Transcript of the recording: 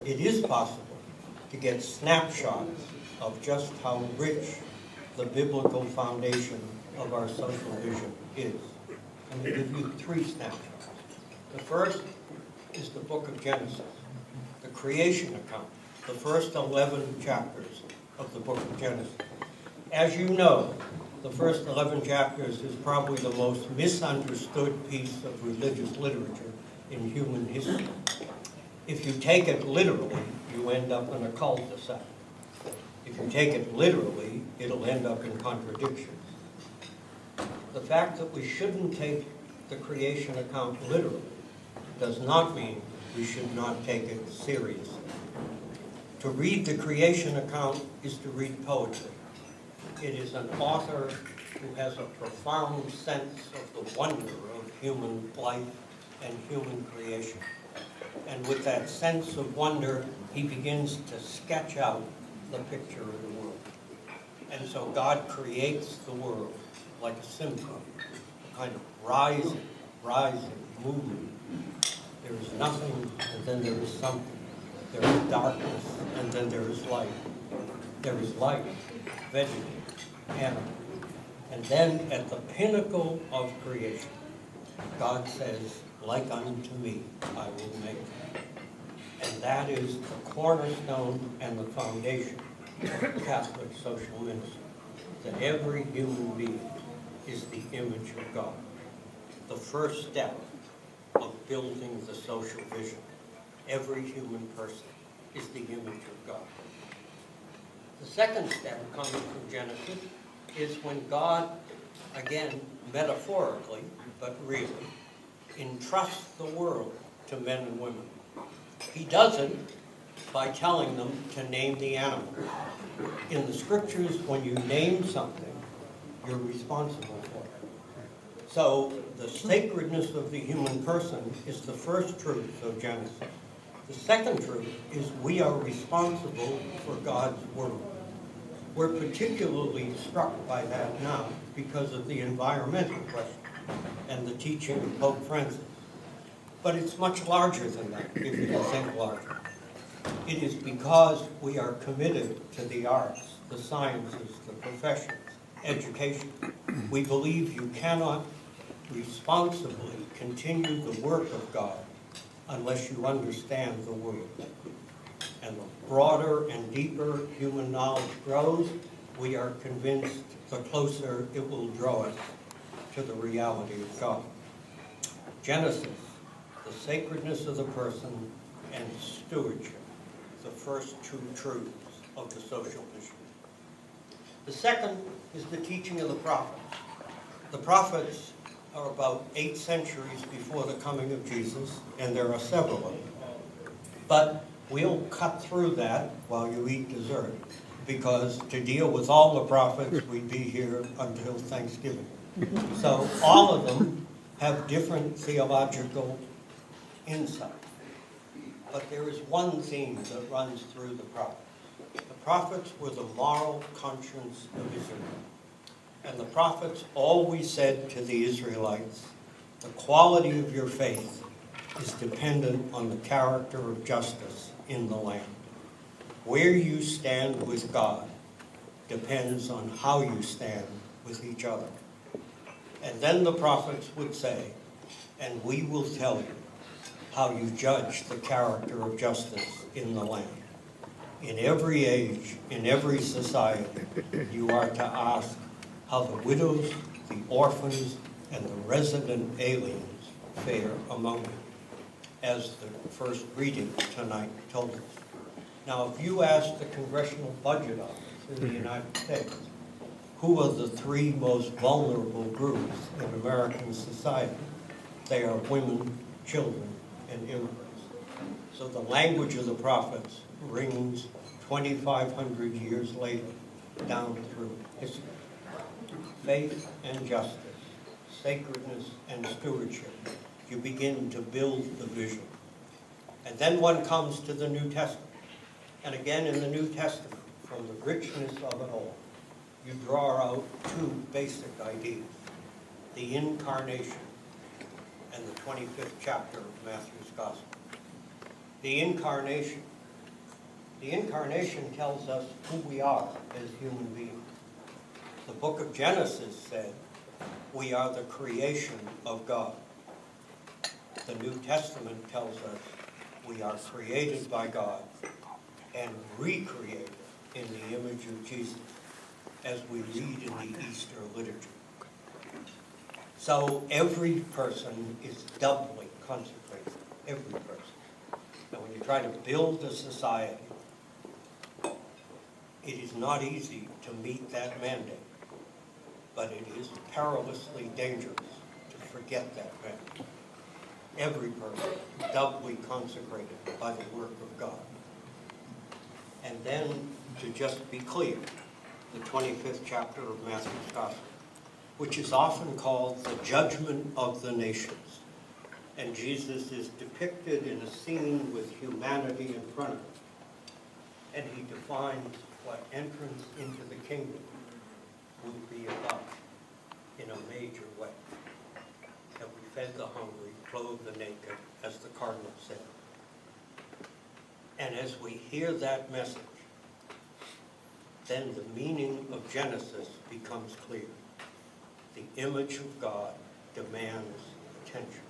it is possible to get snapshots of just how rich the biblical foundation of our social vision is. I'm going to give you 3 snapshots. The first is the book of Genesis, the creation account, the first 11 chapters of the book of Genesis. As you know, the first 11 chapters is probably the most misunderstood piece of religious literature in human history. If you take it literally, you end up in a cul-de-sac. If you take it literally, it'll end up in contradictions. The fact that we shouldn't take the creation account literally does not mean we should not take it seriously. To read the creation account is to read poetry. It is an author who has a profound sense of the wonder of human life and human creation. And with that sense of wonder, he begins to sketch out the picture of the world. And so God creates the world like a symphony, a kind of rising movement. There is nothing, and then there is something. There is darkness, and then there is light. There is light, vegetation, animal. And then at the pinnacle of creation, God says, like unto me, I will make them. And that is the cornerstone and the foundation of Catholic social ministry, that every human being is the image of God. The first step of building the social vision. Every human person is the image of God. The second step coming from Genesis is when God, again, metaphorically, but really, entrusts the world to men and women. He does it by telling them to name the animals. In the scriptures, when you name something, you're responsible for it. So the sacredness of the human person is the first truth of Genesis. The second truth is we are responsible for God's world. We're particularly struck by that now because of the environmental question and the teaching of Pope Francis. But it's much larger than that, if you can think larger. It is because we are committed to the arts, the sciences, the professions, education. We believe you cannot responsibly continue the work of God unless you understand the world. And the broader and deeper human knowledge grows, we are convinced the closer it will draw us to the reality of God. Genesis, the sacredness of the person, and stewardship, the first 2 truths of the social vision. The second is the teaching of the prophets. The prophets are about 8 centuries before the coming of Jesus, and there are several of them. But we'll cut through that while you eat dessert, because to deal with all the prophets, we'd be here until Thanksgiving. So all of them have different theological insight. But there is one theme that runs through the prophets. The prophets were the moral conscience of Israel. And the prophets always said to the Israelites, the quality of your faith is dependent on the character of justice in the land. Where you stand with God depends on how you stand with each other. And then the prophets would say, and we will tell you how you judge the character of justice in the land. In every age, in every society, you are to ask how the widows, the orphans, and the resident aliens fare among you, as the first reading tonight told us. Now, if you ask the Congressional Budget Office in the United States, who are the 3 most vulnerable groups in American society, they are women, children, and immigrants. So the language of the prophets rings 2,500 years later down through history. Faith and justice, sacredness and stewardship. You begin to build the vision. And then one comes to the New Testament. And again in the New Testament, from the richness of it all, you draw out 2 basic ideas. The incarnation and the 25th chapter of Matthew's Gospel. The incarnation The incarnation tells us who we are as human beings. The book of Genesis said, we are the creation of God. The New Testament tells us we are created by God and recreated in the image of Jesus, as we read in the Easter liturgy. So every person is doubly consecrated, every person. And when you try to build a society, it is not easy to meet that mandate, but it is perilously dangerous to forget that mandate. Every person doubly consecrated by the work of God. And then, to just be clear, the 25th chapter of Matthew's Gospel, which is often called the judgment of the nations. And Jesus is depicted in a scene with humanity in front of him. And he defines what entrance into the kingdom would be about in a major way. That we fed the hungry, clothed the naked, as the cardinal said. And as we hear that message, then the meaning of Genesis becomes clear. The image of God demands attention.